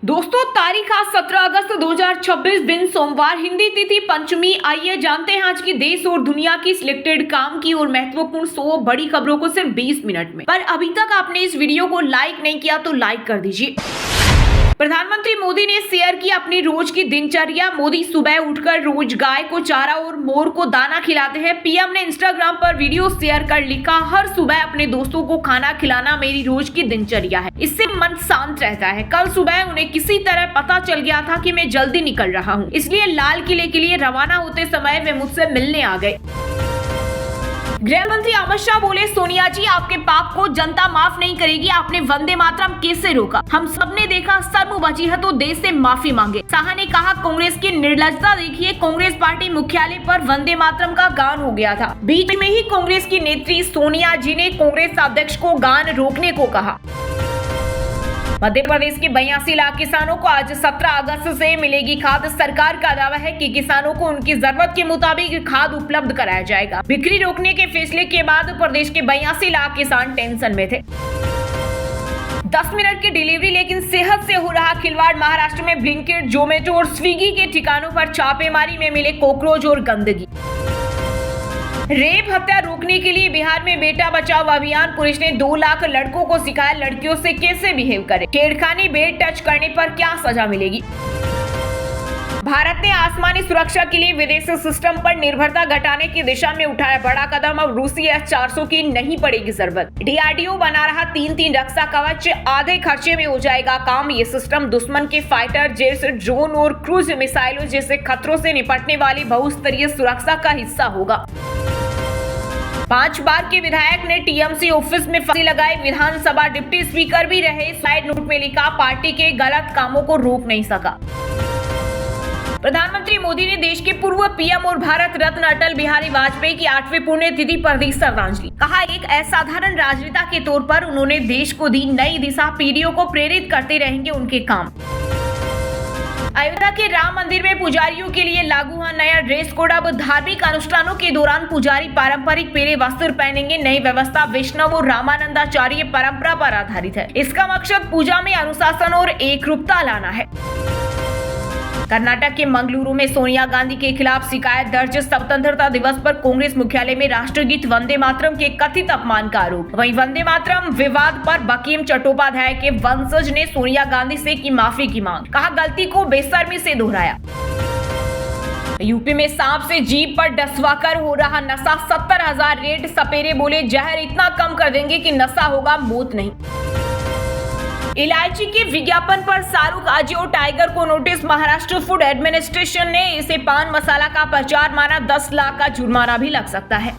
दोस्तों, तारीख आज 17 अगस्त 2026 दिन सोमवार, हिंदी तिथि पंचमी। आइए जानते हैं आज की देश और दुनिया की सिलेक्टेड काम की और महत्वपूर्ण 100 बड़ी खबरों को सिर्फ 20 मिनट में। पर अभी तक आपने इस वीडियो को लाइक नहीं किया तो लाइक कर दीजिए। प्रधानमंत्री मोदी ने शेयर की अपनी रोज की दिनचर्या। मोदी सुबह उठकर रोज गाय को चारा और मोर को दाना खिलाते हैं। पीएम ने इंस्टाग्राम पर वीडियो शेयर कर लिखा, हर सुबह अपने दोस्तों को खाना खिलाना मेरी रोज की दिनचर्या है। इससे मन शांत रहता है। कल सुबह उन्हें किसी तरह पता चल गया था कि मैं जल्दी निकल रहा हूँ, इसलिए लाल किले के लिए रवाना होते समय वे मुझसे मिलने आ गए। गृह मंत्री अमित शाह बोले, सोनिया जी, आपके पाप को जनता माफ नहीं करेगी। आपने वंदे मातरम कैसे रोका? हम सबने देखा, शर्म बची है तो देश से माफी मांगे। शाह ने कहा, कांग्रेस की निर्लजता देखिए, कांग्रेस पार्टी मुख्यालय पर वंदे मातरम का गान हो गया था। बीच में ही कांग्रेस की नेत्री सोनिया जी ने कांग्रेस अध्यक्ष को गान रोकने को कहा। मध्य प्रदेश के 82 लाख किसानों को आज 17 अगस्त से मिलेगी खाद। सरकार का दावा है कि किसानों को उनकी जरूरत के मुताबिक खाद उपलब्ध कराया जाएगा। बिक्री रोकने के फैसले के बाद प्रदेश के 82 लाख किसान टेंशन में थे। 10 मिनट की डिलीवरी लेकिन सेहत से हो रहा खिलवाड़। महाराष्ट्र में ब्लिंकिट, जोमेटो और स्विगी के ठिकानों पर छापेमारी में मिले कॉकरोच और गंदगी। रेप हत्या रोकने के लिए बिहार में बेटा बचाओ अभियान। पुलिस ने 2 लाख लड़कों को सिखाया लड़कियों से कैसे बिहेव करें। छेड़खानी, बेड टच करने पर क्या सजा मिलेगी। भारत ने आसमानी सुरक्षा के लिए विदेशी सिस्टम पर निर्भरता घटाने की दिशा में उठाया बड़ा कदम। अब रूसी S-400 की नहीं पड़ेगी जरूरत। DRDO बना रहा 3 रक्षा कवच, आधे खर्चे में हो जाएगा काम। ये सिस्टम दुश्मन के फाइटर जेट्स, ड्रोन और क्रूज मिसाइलों जैसे खतरों से निपटने वाली बहुस्तरीय सुरक्षा का हिस्सा होगा। 5 बार के विधायक ने TMC ऑफिस में फांसी लगाई। विधानसभा डिप्टी स्पीकर भी रहे। साइड नोट में लिखा, पार्टी के गलत कामों को रोक नहीं सका। प्रधानमंत्री मोदी ने देश के पूर्व पीएम और भारत रत्न अटल बिहारी वाजपेयी की 8वीं पुण्यतिथि पर दी श्रद्धांजलि। कहा, एक असाधारण राजनेता के तौर पर उन्होंने देश को दी नई दिशा। पीढ़ियों को प्रेरित करते रहेंगे उनके काम। अयोध्या के राम मंदिर में पुजारियों के लिए लागू हुआ नया ड्रेस कोड। अब धार्मिक अनुष्ठानों के दौरान पुजारी पारंपरिक पीले वस्त्र पहनेंगे। नई व्यवस्था वैष्णव और रामानंदाचार्य परंपरा पर आधारित है। इसका मकसद पूजा में अनुशासन और एकरूपता लाना है। कर्नाटक के मंगलुरु में सोनिया गांधी के खिलाफ शिकायत दर्ज। स्वतंत्रता दिवस पर कांग्रेस मुख्यालय में राष्ट्रगीत वंदे मातरम के कथित अपमान का आरोप। वहीं वंदे मातरम विवाद पर बंकिम चट्टोपाध्याय के वंशज ने सोनिया गांधी से की माफी की मांग। कहा, गलती को बेशर्मी से दोहराया। यूपी में सांप से जीभ पर डसवाकर हो रहा नशा। 70,000 रेड सपेरे बोले, जहर इतना कम कर देंगे कि नशा होगा, मौत नहीं। इलायची के विज्ञापन पर शाहरुख, अजय और टाइगर को नोटिस। महाराष्ट्र फूड एडमिनिस्ट्रेशन ने इसे पान मसाला का प्रचार माना। 10 लाख का जुर्माना भी लग सकता है।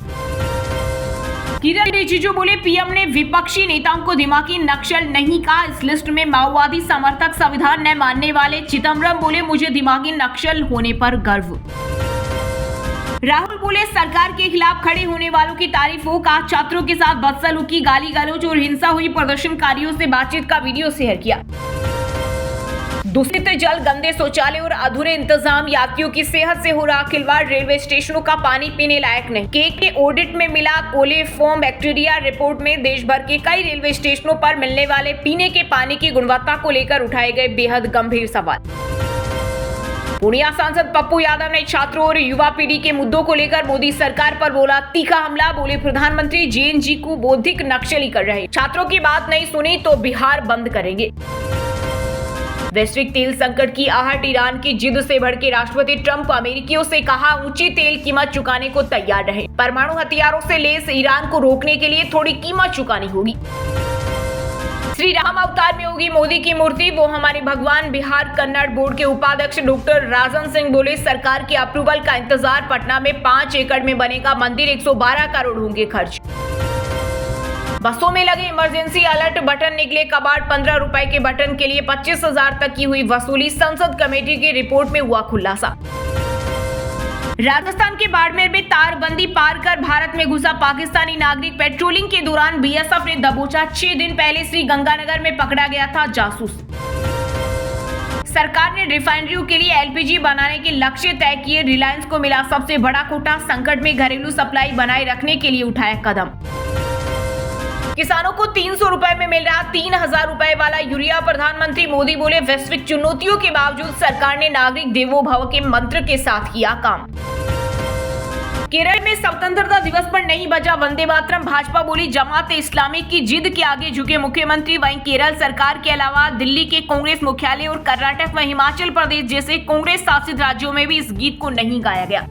किरण रिजिजू बोले, पीएम ने विपक्षी नेताओं को दिमागी नक्सल नहीं कहा। इस लिस्ट में माओवादी समर्थक, संविधान न मानने वाले। चिदम्बरम बोले, मुझे दिमागी नक्सल होने पर गर्व। राहुल बोले, सरकार के खिलाफ खड़े होने वालों की तारीफ हो। कहा, छात्रों के साथ बदसलूकी, गाली गलौज और हिंसा हुई। प्रदर्शनकारियों से बातचीत का वीडियो शेयर किया। दूषित जल, गंदे शौचालय और अधूरे इंतजाम, यात्रियों की सेहत से हो रहा खिलवाड़। रेलवे स्टेशनों का पानी पीने लायक नहीं। के ऑडिट में मिला कोलिफॉर्म बैक्टीरिया। रिपोर्ट में देश भर के कई रेलवे स्टेशनों पर मिलने वाले पीने के पानी की गुणवत्ता को लेकर उठाए गए बेहद गंभीर सवाल। पूर्णिया सांसद पप्पू यादव ने छात्रों और युवा पीढ़ी के मुद्दों को लेकर मोदी सरकार पर बोला तीखा हमला। बोले, प्रधानमंत्री JNG को बौद्धिक नक्सली कर रहे। छात्रों की बात नहीं सुनी तो बिहार बंद करेंगे। वैश्विक तेल संकट की आहट, ईरान की जिद से भड़के राष्ट्रपति ट्रंप अमेरिकियों से कहा, ऊंची तेल कीमत चुकाने को तैयार रहे। परमाणु हथियारों से लैस ईरान को रोकने के लिए थोड़ी कीमत चुकानी होगी। श्री राम अवतार में होगी मोदी की मूर्ति, वो हमारे भगवान। बिहार कन्नड़ बोर्ड के उपाध्यक्ष डॉक्टर राजन सिंह बोले, सरकार की अप्रूवल का इंतजार। पटना में 5 एकड़ में बनेगा मंदिर। 112 करोड़ होंगे खर्च। बसों में लगे इमरजेंसी अलर्ट बटन निकले कबाड़। 15 रुपए के बटन के लिए 25,000 तक की हुई वसूली। संसद कमेटी की रिपोर्ट में हुआ खुलासा। राजस्थान के बाड़मेर में तारबंदी पार कर भारत में घुसा पाकिस्तानी नागरिक। पेट्रोलिंग के दौरान BSF ने दबोचा। 6 दिन पहले श्रीगंगानगर में पकड़ा गया था जासूस। सरकार ने रिफाइनरियों के लिए LPG बनाने के लक्ष्य तय किए। रिलायंस को मिला सबसे बड़ा कोटा। संकट में घरेलू सप्लाई बनाए रखने के लिए उठाया कदम। किसानों को 300 रुपए में मिल रहा 3000 रुपए वाला यूरिया। प्रधानमंत्री मोदी बोले, वैश्विक चुनौतियों के बावजूद सरकार ने नागरिक देवो भव के मंत्र के साथ किया काम। केरल में स्वतंत्रता दिवस पर नहीं बजा वंदे मातरम। भाजपा बोली, जमात इस्लामी की जिद के आगे झुके मुख्यमंत्री। वहीं केरल सरकार के अलावा दिल्ली के कांग्रेस मुख्यालय और कर्नाटक व हिमाचल प्रदेश जैसे कांग्रेस शासित राज्यों में भी इस गीत को नहीं गाया गया।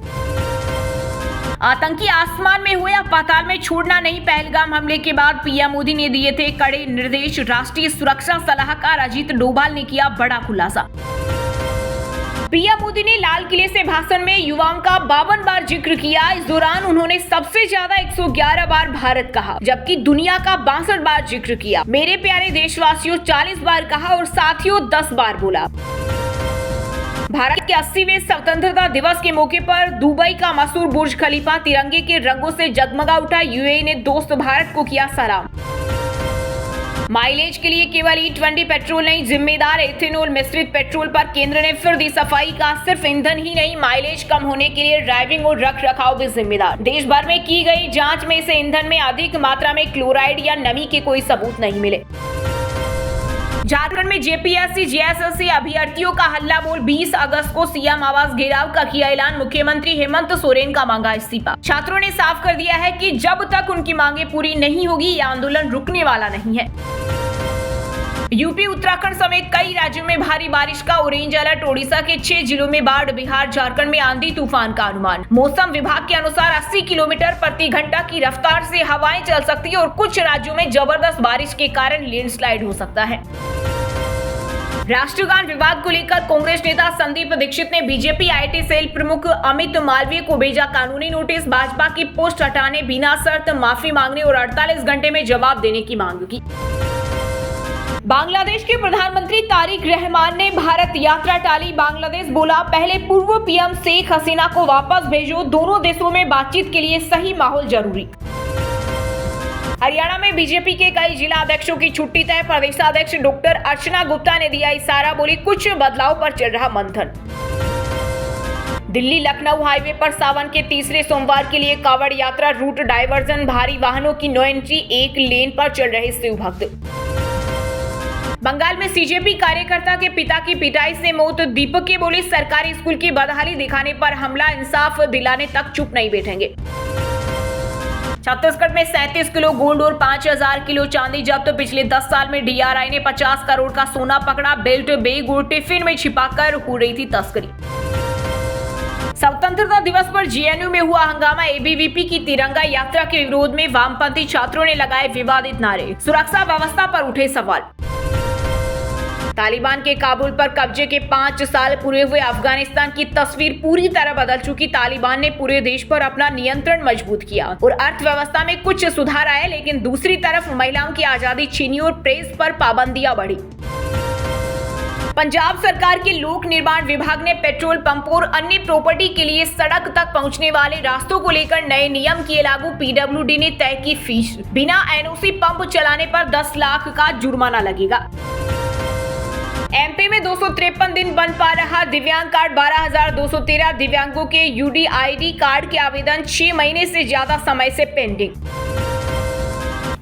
आतंकी आसमान में हुए, अब पाताल में छोड़ना नहीं। पहलगाम हमले के बाद पीएम मोदी ने दिए थे कड़े निर्देश। राष्ट्रीय सुरक्षा सलाहकार अजीत डोभाल ने किया बड़ा खुलासा। पीएम मोदी ने लाल किले से भाषण में युवाओं का 52 बार जिक्र किया। इस दौरान उन्होंने सबसे ज्यादा 111 बार भारत कहा, जबकि दुनिया का 62 बार जिक्र किया। मेरे प्यारे देशवासियों 40 बार कहा और साथियों 10 बार बोला। भारत के 80वें स्वतंत्रता दिवस के मौके पर दुबई का मशहूर बुर्ज खलीफा तिरंगे के रंगों से जगमगा उठा। यूएई ने दोस्त भारत को किया सलाम। माइलेज के लिए केवल E20 पेट्रोल नहीं, जिम्मेदार एथेनॉल मिश्रित पेट्रोल पर केंद्र ने फिर दी सफाई का। सिर्फ ईंधन ही नहीं, माइलेज कम होने के लिए ड्राइविंग और रख रखाव भी जिम्मेदार। देश भर में की गई जांच में इसे ईंधन में अधिक मात्रा में क्लोराइड या नमी के कोई सबूत नहीं मिले। झारखंड में जेपीएससी जेएसएससी अभ्यर्थियों का हल्ला बोल। 20 अगस्त को सीएम आवास घेराव का किया ऐलान। मुख्यमंत्री हेमंत सोरेन का मांगा इस्तीफा। छात्रों ने साफ कर दिया है कि जब तक उनकी मांगे पूरी नहीं होगी, ये आंदोलन रुकने वाला नहीं है। यूपी उत्तराखंड समेत कई राज्यों में भारी बारिश का ऑरेंज अलर्ट। ओडिशा के 6 जिलों में बाढ़। बिहार झारखंड में आंधी तूफान का अनुमान। मौसम विभाग के अनुसार 80 किलोमीटर प्रति घंटा की रफ्तार से हवाएं चल सकती है और कुछ राज्यों में जबरदस्त बारिश के कारण लैंडस्लाइड हो सकता है। राष्ट्रगान विवाद को लेकर कांग्रेस नेता संदीप दीक्षित ने बीजेपी आईटी सेल प्रमुख अमित मालवीय को भेजा कानूनी नोटिस। भाजपा की पोस्ट हटाने, बिना शर्त माफी मांगने और 48 घंटे में जवाब देने की मांग की। बांग्लादेश के प्रधानमंत्री तारिक रहमान ने भारत यात्रा टाली। बांग्लादेश बोला, पहले पूर्व पीएम शेख हसीना को वापस भेजो। दोनों देशों में बातचीत के लिए सही माहौल जरूरी। हरियाणा में बीजेपी के कई जिला अध्यक्षों की छुट्टी तय। प्रदेशाध्यक्ष डॉक्टर अर्चना गुप्ता ने दिया इशारा, बोली कुछ बदलाव पर चल रहा मंथन। दिल्ली लखनऊ हाईवे पर सावन के तीसरे सोमवार के लिए कांवड़ यात्रा रूट डायवर्जन। भारी वाहनों की नो एंट्री, एक लेन पर चल रहे शिव भक्त। बंगाल में सीजेपी कार्यकर्ता के पिता की पिटाई से मौत। दीपक के बोली, सरकारी स्कूल की बदहाली दिखाने पर हमला, इंसाफ दिलाने तक चुप नहीं बैठेंगे। छत्तीसगढ़ में 37 किलो गोल्ड और 5000 किलो चांदी जब्त। पिछले 10 साल में डीआरआई ने 50 करोड़ का सोना पकड़ा। बेल्ट, बैग और टिफिन में छिपाकर हो रही थी तस्करी। स्वतंत्रता दिवस पर जेएनयू में हुआ हंगामा। एबीवीपी की तिरंगा यात्रा के विरोध में वामपंथी छात्रों ने लगाए विवादित नारे। सुरक्षा व्यवस्था पर उठे सवाल। तालिबान के काबुल पर कब्जे के 5 साल पूरे हुए। अफगानिस्तान की तस्वीर पूरी तरह बदल चुकी। तालिबान ने पूरे देश पर अपना नियंत्रण मजबूत किया और अर्थव्यवस्था में कुछ सुधार आए, लेकिन दूसरी तरफ महिलाओं की आजादी छीनी और प्रेस पर पाबंदियां बढ़ी। पंजाब सरकार के लोक निर्माण विभाग ने पेट्रोल पंप और अन्य प्रॉपर्टी के लिए सड़क तक पहुंचने वाले रास्तों को लेकर नए नियम किए लागू। पीडब्ल्यूडी ने तय की फीस। बिना एनओसी पंप चलाने पर 10 लाख का जुर्माना लगेगा। एमपी में 253 दिन बन पा रहा दिव्यांग कार्ड। 12,213 दिव्यांगों के यूडीआईडी कार्ड के आवेदन 6 महीने से ज्यादा समय से पेंडिंग।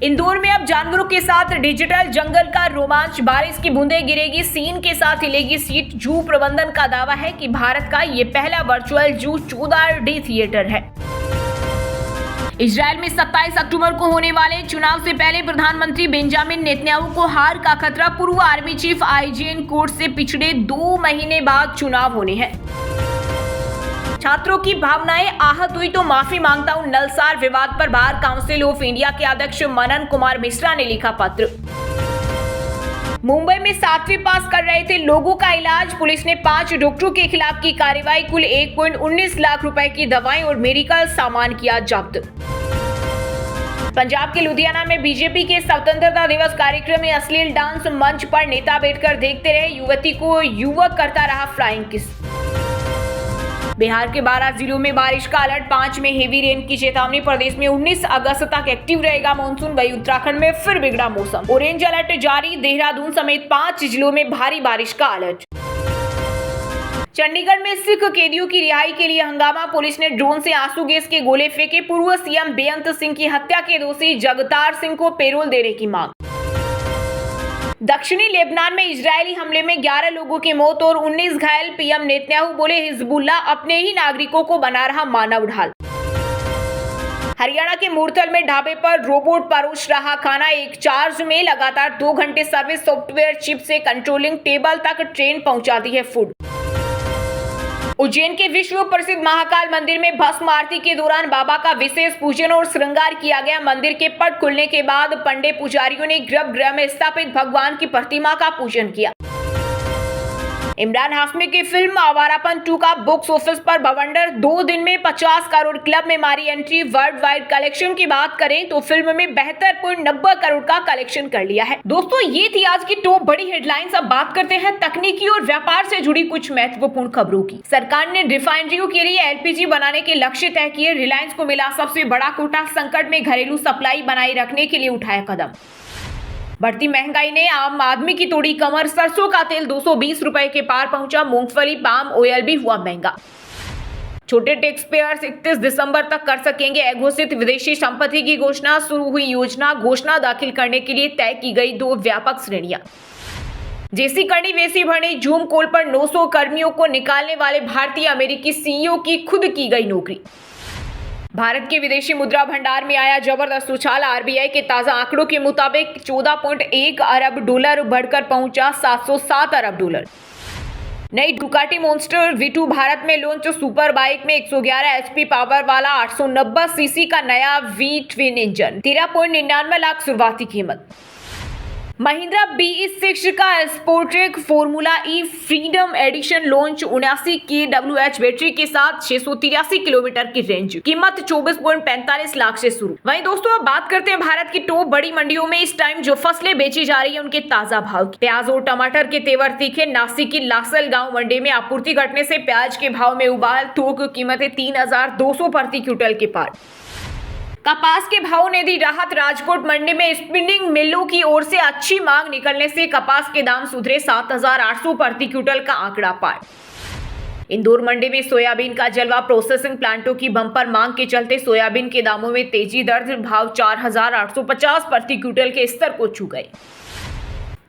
इंदौर में अब जानवरों के साथ डिजिटल जंगल का रोमांच। बारिश की बूंदें गिरेगी, सीन के साथ हिलेगी सीट। जू प्रबंधन का दावा है कि भारत का ये पहला वर्चुअल जू 14D थिएटर है। इजराइल में 27 अक्टूबर को होने वाले चुनाव से पहले प्रधानमंत्री बेंजामिन नेतन्याहू को हार का खतरा। पूर्व आर्मी चीफ आईजीएन कोर्ट से पिछड़े 2 महीने बाद चुनाव होने हैं। छात्रों की भावनाएं आहत हुई तो माफी मांगता हूं। नलसार विवाद पर बार काउंसिल ऑफ इंडिया के अध्यक्ष मनन कुमार मिश्रा ने लिखा पत्र। मुंबई में 7वीं पास कर रहे थे लोगों का इलाज। पुलिस ने 5 डॉक्टरों के खिलाफ की कार्रवाई। कुल 1.19 लाख रुपए की दवाएं और मेडिकल सामान किया जब्त। पंजाब के लुधियाना में बीजेपी के स्वतंत्रता दिवस कार्यक्रम में अश्लील डांस। मंच पर नेता बैठकर देखते रहे, युवती को युवक करता रहा फ्लाइंग किस। बिहार के 12 जिलों में बारिश का अलर्ट। 5 में हेवी रेन की चेतावनी। प्रदेश में 19 अगस्त तक एक्टिव रहेगा मानसून। वही उत्तराखंड में फिर बिगड़ा मौसम। ऑरेंज अलर्ट जारी। देहरादून समेत 5 जिलों में भारी बारिश का अलर्ट। चंडीगढ़ में सिख कैदियों की रिहाई के लिए हंगामा। पुलिस ने ड्रोन से आंसू गैस के गोले फेंके। पूर्व सीएम बेअंत सिंह की हत्या के दोषी जगतार सिंह को पैरोल देने की मांग। दक्षिणी लेबनान में इजरायली हमले में 11 लोगों की मौत और 19 घायल। पीएम नेतन्याहू बोले हिजबुल्लाह अपने ही नागरिकों को बना रहा मानव ढाल। हरियाणा के मूर्थल में ढाबे पर रोबोट परोस रहा खाना। एक चार्ज में लगातार 2 घंटे सर्विस। सॉफ्टवेयर चिप से कंट्रोलिंग टेबल तक ट्रेन पहुंचाती है फूड। उज्जैन के विश्व प्रसिद्ध महाकाल मंदिर में भस्म आरती के दौरान बाबा का विशेष पूजन और श्रृंगार किया गया। मंदिर के पट खुलने के बाद पंडित पुजारियों ने गर्भगृह में स्थापित भगवान की प्रतिमा का पूजन किया। इमरान हाशमी की फिल्म आवारापन 2 का बॉक्स ऑफिस पर बवंडर। 2 दिन में 50 करोड़ क्लब में मारी एंट्री। वर्ल्ड वाइड कलेक्शन की बात करें तो फिल्म में 72.90 करोड़ का कलेक्शन कर लिया है। दोस्तों, ये थी आज की टॉप बड़ी हेडलाइंस। अब बात करते हैं तकनीकी और व्यापार से जुड़ी कुछ महत्वपूर्ण खबरों की। सरकार ने रिफाइनरियों के लिए एलपीजी बनाने के लक्ष्य तय किए। रिलायंस को मिला सबसे बड़ा कोटा। संकट में घरेलू सप्लाई बनाए रखने के लिए उठाया कदम। बढ़ती महंगाई ने आम आदमी की तोड़ी कमर। सरसों का तेल 220 रुपए के पार पहुंचा। मूंगफली पाम ऑयल भी हुआ महंगा। छोटे टैक्स पेयर्स 31 दिसंबर तक कर सकेंगे अघोषित विदेशी संपत्ति की घोषणा। शुरू हुई योजना। घोषणा दाखिल करने के लिए तय की गई 2 व्यापक श्रेणियां। जैसी करनी वैसी भरनी। जूम कॉल पर 900 कर्मियों को निकालने वाले भारतीय अमेरिकी सीईओ की खुद की गई नौकरी। भारत के विदेशी मुद्रा भंडार में आया जबरदस्त उछाल। आरबीआई के ताजा आंकड़ों के मुताबिक 14.1 अरब डॉलर बढ़कर पहुंचा 707 अरब डॉलर। नई डुकाटी मॉन्स्टर V2 भारत में लॉन्च। सुपर बाइक में 111 एचपी पावर वाला 890 सीसी का नया V ट्विन इंजन। 13.99 लाख शुरुआती कीमत। महिंद्रा BE6 का स्पोर्ट्रेक formula E freedom edition launch. 79 kWh battery के साथ 683 किलोमीटर की रेंज। कीमत 24.45 लाख से शुरू। वहीं दोस्तों, अब बात करते हैं भारत की टॉप बड़ी मंडियों में इस टाइम जो फसलें बेची जा रही है उनके ताजा भाव। प्याज और टमाटर के तेवर तीखे। नासिक की लासलगांव मंडी में आपूर्ति घटने से प्याज के भाव में उबाल। थोक कीमतें 3200 प्रति क्विंटल के पार। कपास के भाव ने दी राहत। राजकोट मंडी में स्पिनिंग मिलों की ओर से अच्छी मांग निकलने से कपास के दाम सुधरे। 7800 प्रति क्विंटल का आंकड़ा पार। इंदौर मंडी में सोयाबीन का जलवा। प्रोसेसिंग प्लांटों की बम्पर मांग के चलते सोयाबीन के दामों में तेजी दर्ज। भाव 4850 प्रति क्विंटल के स्तर को छू गए।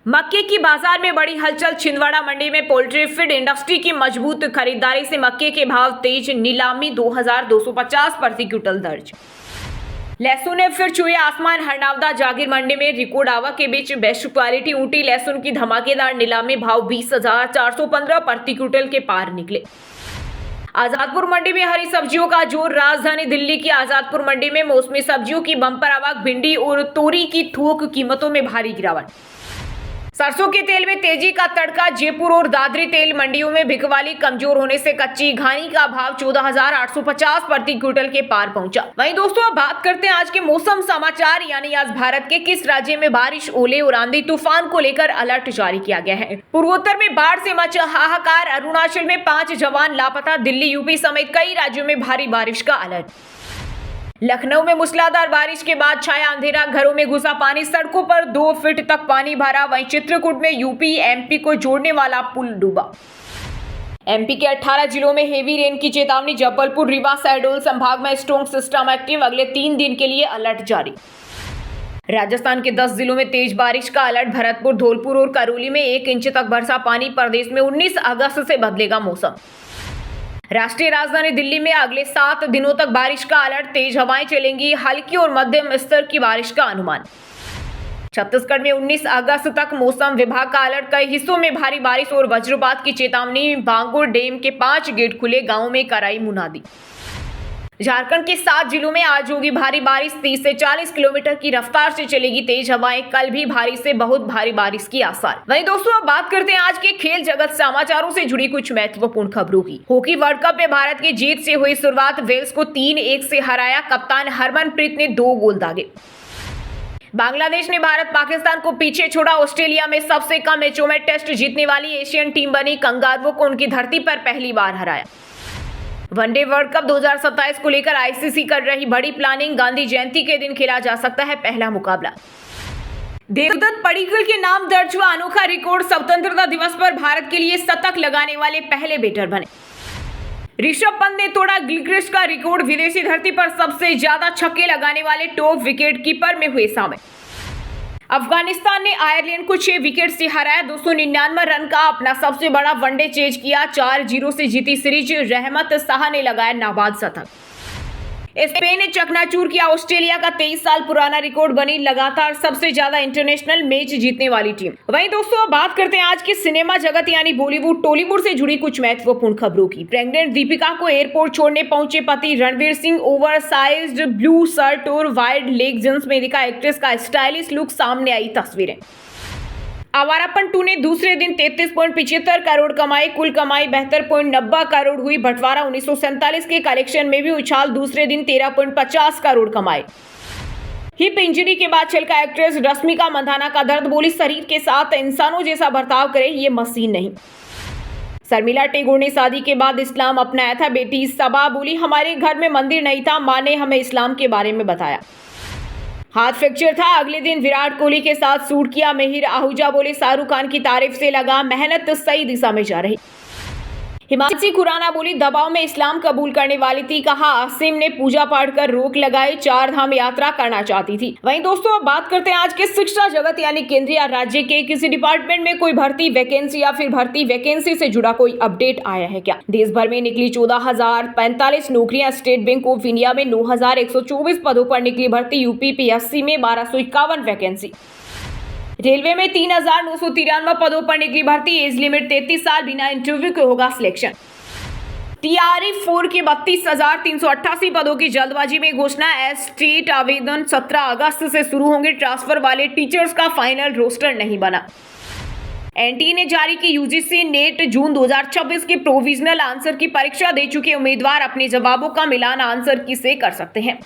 मक्के की बाजार में बड़ी हलचल। छिंदवाड़ा मंडी में पोल्ट्री फीड इंडस्ट्री की मजबूत खरीदारी से मक्के के भाव तेज। नीलामी 2250 प्रति क्विंटल दर्ज। लहसुन ने फिर छुए आसमान। हरनावदा जागीर मंडी में रिकॉर्ड आवक के बीच बेस्ट क्वालिटी ऊटी लहसुन की धमाकेदार नीलामी। भाव 20,415 प्रति क्विंटल के पार निकले। आजादपुर मंडी में हरी सब्जियों का जोर। राजधानी दिल्ली की आजादपुर मंडी में मौसमी सब्जियों की बम्पर आवक। भिंडी और तोरी की थोक कीमतों में भारी गिरावट। सरसों के तेल में तेजी का तड़का। जयपुर और दादरी तेल मंडियों में बिकवाली कमजोर होने से कच्ची घानी का भाव 14,850 प्रति क्विंटल के पार पहुंचा। वहीं दोस्तों, अब बात करते हैं आज के मौसम समाचार। यानी आज भारत के किस राज्य में बारिश, ओले और आंधी तूफान को लेकर अलर्ट जारी किया गया है। पूर्वोत्तर में बाढ़ से मचा हाहाकार। अरुणाचल में 5 जवान लापता। दिल्ली, यूपी समेत कई राज्यों में भारी बारिश का अलर्ट। लखनऊ में मूसलाधार बारिश के बाद छाया अंधेरा। घरों में घुसा पानी। सड़कों पर 2 फीट तक पानी भरा। वहीं चित्रकूट में यूपी एमपी को जोड़ने वाला पुल डूबा। एमपी के 18 जिलों में हेवी रेन की चेतावनी। जबलपुर, रीवा, शहडोल संभाग में स्ट्रॉन्ग सिस्टम एक्टिव। अगले 3 दिन के लिए अलर्ट जारी। राजस्थान के 10 जिलों में तेज बारिश का अलर्ट। भरतपुर, धौलपुर और करौली में 1 इंच तक बरसा पानी। प्रदेश में 19 अगस्त से बदलेगा मौसम। राष्ट्रीय राजधानी दिल्ली में अगले 7 दिनों तक बारिश का अलर्ट। तेज हवाएं चलेंगी। हल्की और मध्यम स्तर की बारिश का अनुमान। छत्तीसगढ़ में 19 अगस्त तक मौसम विभाग का अलर्ट। कई हिस्सों में भारी बारिश और वज्रपात की चेतावनी। बांगुर डैम के 5 गेट खुले। गांवों में कराई मुनादी। झारखंड के 7 जिलों में आज होगी भारी बारिश। 30 से 40 किलोमीटर की रफ्तार से चलेगी तेज हवाएं। कल भी भारी से बहुत भारी बारिश की आसार। वहीं दोस्तों, अब बात करते हैं आज के खेल जगत समाचारों से जुड़ी कुछ महत्वपूर्ण खबरों की। हॉकी वर्ल्ड कप में भारत की जीत से हुई शुरुआत। वेल्स को 3-1 से हराया। कप्तान हरमनप्रीत ने 2 गोल दागे। बांग्लादेश ने भारत पाकिस्तान को पीछे छोड़ा। ऑस्ट्रेलिया में सबसे कम मैचों में टेस्ट जीतने वाली एशियन टीम बनी। कंगारुओं को उनकी धरती पर पहली बार हराया। वनडे वर्ल्ड कप 2027 को लेकर आईसीसी कर रही बड़ी प्लानिंग। गांधी जयंती के दिन खेला जा सकता है पहला मुकाबला। देवदत्त पडिक्कल के नाम दर्ज हुआ अनोखा रिकॉर्ड, स्वतंत्रता दिवस पर भारत के लिए शतक लगाने वाले पहले बैटर बने। ऋषभ पंत ने तोड़ा गिलक्रिस्ट का रिकॉर्ड, विदेशी धरती पर सबसे ज्यादा छक्के लगाने वाले टॉप विकेट कीपर में हुए शामिल। अफगानिस्तान ने आयरलैंड को 6 विकेट से हराया, 299 रन का अपना सबसे बड़ा वनडे चेज किया, 4-0 से जीती सीरीज। रहमत शाह ने लगाया नाबाद शतक। स्पेन ने चकनाचूर किया ऑस्ट्रेलिया का 23 साल पुराना रिकॉर्ड, बनी लगातार सबसे ज्यादा इंटरनेशनल मैच जीतने वाली टीम। वहीं दोस्तों अब बात करते हैं आज के सिनेमा जगत यानी बॉलीवुड टॉलीवुड से जुड़ी कुछ महत्वपूर्ण खबरों की। प्रेग्नेंट दीपिका को एयरपोर्ट छोड़ने पहुंचे पति Ranveer Singh, oversized blue shirt और वाइड लेग जींस में दिखा एक्ट्रेस का स्टाइलिश लुक, सामने आई तस्वीरें। आवारापन 2 ने दूसरे दिन 33.75 करोड़ कमाए, कुल कमाई 72.90 करोड़ हुई। बंटवारा 1947 के कलेक्शन में भी उछाल, दूसरे दिन 13.50 करोड़ कमाए। हिप इंजरी के बाद छलका एक्ट्रेस रश्मिका मंदाना का दर्द, बोली शरीर के साथ इंसानों जैसा बर्ताव करे, ये मशीन नहीं। शर्मिला टैगोर ने शादी के बाद इस्लाम अपनाया था, बेटी सबा बोली हमारे घर में मंदिर नहीं था, माँ ने हमें इस्लाम के बारे में बताया। हाथ फ्रैक्चर था, अगले दिन विराट कोहली के साथ शूट किया, महिर आहूजा बोले शाहरुख खान की तारीफ से लगा मेहनत सही दिशा में जा रही। हिमांशी खुराना बोली दबाव में इस्लाम कबूल करने वाली थी, कहा आसिम ने पूजा पाठ कर रोक लगाई, 4 धाम यात्रा करना चाहती थी। वहीं दोस्तों अब बात करते हैं आज के शिक्षा जगत यानी केंद्रीय राज्य के किसी डिपार्टमेंट में कोई भर्ती वैकेंसी या फिर भर्ती वैकेंसी से जुड़ा कोई अपडेट आया है क्या। देश भर में निकली 14,045 नौकरियां, स्टेट बैंक ऑफ इंडिया में 9,124 पदों पर निकली भर्ती, यूपी पीएससी में 1251 वैकेंसी, रेलवे में 3,993 पदों पर निकली भर्ती, एज लिमिट 33 साल, बिना इंटरव्यू के होगा सिलेक्शन। टीआरई 4 के 32,388 पदों की जल्दबाजी में घोषणा, एसटीईटी आवेदन 17 अगस्त से शुरू होंगे, ट्रांसफर वाले टीचर्स का फाइनल रोस्टर नहीं बना। एनटीए ने जारी की यूजीसी नेट जून 2026 के प्रोविजनल आंसर की परीक्षा दे चुके उम्मीदवार अपने जवाबों का मिलान आंसर की से कर सकते हैं।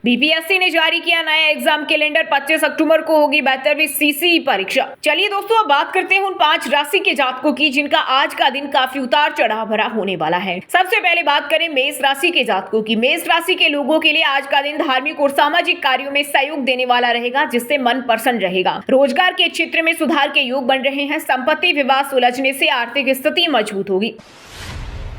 बीपीएससी ने जारी किया नया एग्जाम कैलेंडर, 25 अक्टूबर को होगी 72वीं सीसीई परीक्षा। चलिए दोस्तों अब बात करते हैं उन 5 राशि के जातकों की जिनका आज का दिन काफी उतार चढ़ाव भरा होने वाला है। सबसे पहले बात करें मेष राशि के जातकों की। मेष राशि के लोगों के लिए आज का दिन धार्मिक और सामाजिक कार्यों में सहयोग देने वाला रहेगा, जिससे मन प्रसन्न रहेगा। रोजगार के क्षेत्र में सुधार के योग बन रहे हैं, संपत्ति विवाद सुलझने से आर्थिक स्थिति मजबूत होगी।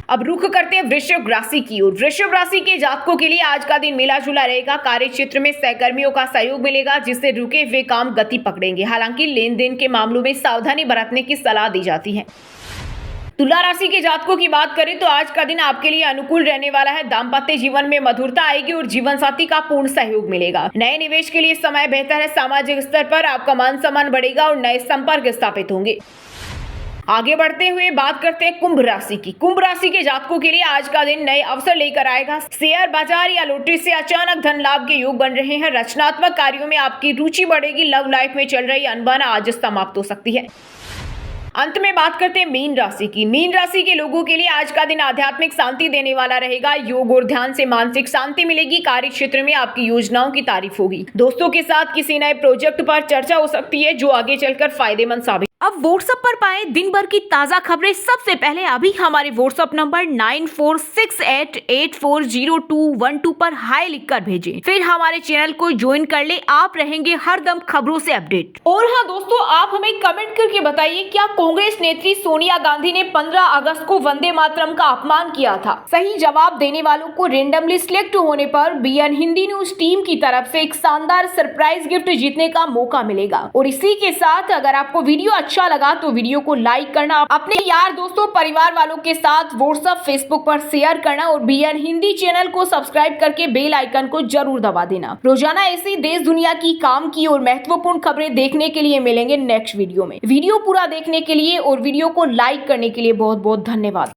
अब रुख करते हैं वृषभ राशि की ओर। वृषभ राशि के जातकों के लिए आज का दिन मिला जुला रहेगा, कार्य क्षेत्र में सहकर्मियों का सहयोग मिलेगा, जिससे रुके हुए काम गति पकड़ेंगे। हालांकि लेन देन के मामलों में सावधानी बरतने की सलाह दी जाती है। तुला राशि के जातकों की बात करें तो आज का दिन आपके लिए अनुकूल रहने वाला है, दाम्पत्य जीवन में मधुरता आएगी और जीवन साथी का पूर्ण सहयोग मिलेगा। नए निवेश के लिए समय बेहतर है, सामाजिक स्तर पर आपका मान सम्मान बढ़ेगा और नए संपर्क स्थापित होंगे। आगे बढ़ते हुए बात करते हैं कुंभ राशि की। कुंभ राशि के जातकों के लिए आज का दिन नए अवसर लेकर आएगा, शेयर बाजार या लॉटरी से अचानक धन लाभ के योग बन रहे हैं, रचनात्मक कार्यों में आपकी रुचि बढ़ेगी, लव लाइफ में चल रही अनबन आज समाप्त हो सकती है। अंत में बात करते हैं मीन राशि की। मीन राशि के लोगों के लिए आज का दिन आध्यात्मिक शांति देने वाला रहेगा, योग और ध्यान से मानसिक शांति मिलेगी, कार्य क्षेत्र में आपकी योजनाओं की तारीफ होगी, दोस्तों के साथ किसी नए प्रोजेक्ट पर चर्चा हो सकती है जो आगे चलकर फायदेमंद साबित। अब व्हाट्सएप पर पाए दिन भर की ताजा खबरें सबसे पहले अभी हमारे व्हाट्सएप नंबर 9468840212 पर हाई लिखकर भेजें। फिर हमारे चैनल को ज्वाइन कर ले, आप रहेंगे हरदम खबरों से अपडेट। और हाँ दोस्तों, आप हमें कमेंट करके बताइए क्या कांग्रेस नेत्री सोनिया गांधी ने 15 अगस्त को वंदे मातरम का अपमान किया था? सही जवाब देने वालों को रेंडमली सिलेक्ट होने पर बीएन हिंदी न्यूज टीम की तरफ से एक शानदार सरप्राइज गिफ्ट जीतने का मौका मिलेगा। और इसी के साथ अगर आपको वीडियो अच्छा लगा तो वीडियो को लाइक करना, अपने यार दोस्तों परिवार वालों के साथ व्हाट्सएप फेसबुक पर शेयर करना और बीएन हिंदी चैनल को सब्सक्राइब करके बेल आइकन को जरूर दबा देना। रोजाना ऐसी देश दुनिया की काम की और महत्वपूर्ण खबरें देखने के लिए मिलेंगे नेक्स्ट वीडियो में। वीडियो पूरा देखने के लिए और वीडियो को लाइक करने के लिए बहुत बहुत धन्यवाद।